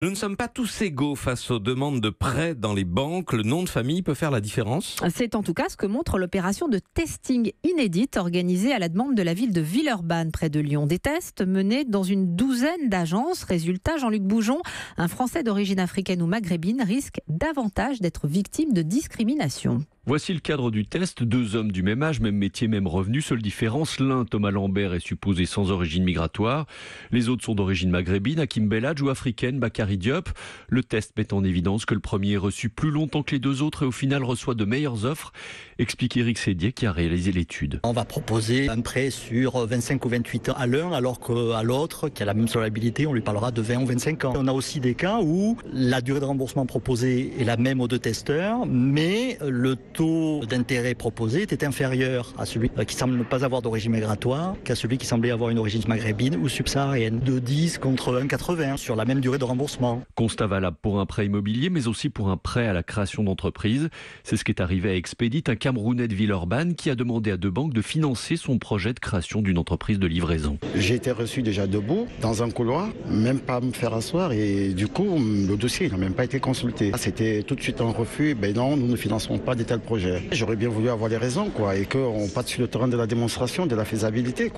Nous ne sommes pas tous égaux face aux demandes de prêts dans les banques. Le nom de famille peut faire la différence. C'est en tout cas ce que montre l'opération de testing inédite organisée à la demande de la ville de Villeurbanne, près de Lyon. Des tests menés dans une douzaine d'agences. Résultat, Jean-Luc Boujon, un Français d'origine africaine ou maghrébine, risque davantage d'être victime de discrimination. Voici le cadre du test. 2 hommes du même âge, même métier, même revenu. Seule différence, l'un, Thomas Lambert, est supposé sans origine migratoire. Les autres sont d'origine maghrébine, Hakim Belhadj, ou africaine, Bakary Diop. Le test met en évidence que le premier est reçu plus longtemps que les 2 autres et au final reçoit de meilleures offres. Explique Éric Sédier qui a réalisé l'étude. On va proposer un prêt sur 25 ou 28 ans à l'un, alors qu'à l'autre, qui a la même solvabilité, on lui parlera de 20 ou 25 ans. On a aussi des cas où la durée de remboursement proposée est la même aux 2 testeurs, mais le taux d'intérêt proposé était inférieur à celui qui semble ne pas avoir d'origine migratoire qu'à celui qui semblait avoir une origine maghrébine ou subsaharienne. 2,10 contre 1,80 sur la même durée de remboursement. Constat valable pour un prêt immobilier, mais aussi pour un prêt à la création d'entreprise. C'est ce qui est arrivé à Expedit, un Camerounais de Villeurbanne qui a demandé à 2 banques de financer son projet de création d'une entreprise de livraison. J'ai été reçu déjà debout, dans un couloir, même pas me faire asseoir et du coup, le dossier n'a même pas été consulté. C'était tout de suite un refus, non, nous ne finançons pas de tels projets. J'aurais bien voulu avoir les raisons, et qu'on passe sur le terrain de la démonstration, de la faisabilité,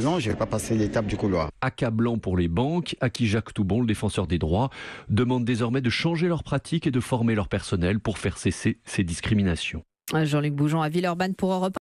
non, je vais pas passer l'étape du couloir. Accablant pour les banques, à qui Jacques Toubon, le défenseur des droits, demande désormais de changer leurs pratiques et de former leur personnel pour faire cesser ces discriminations. Jean-Luc Boujon à Villeurbanne pour Europe 1.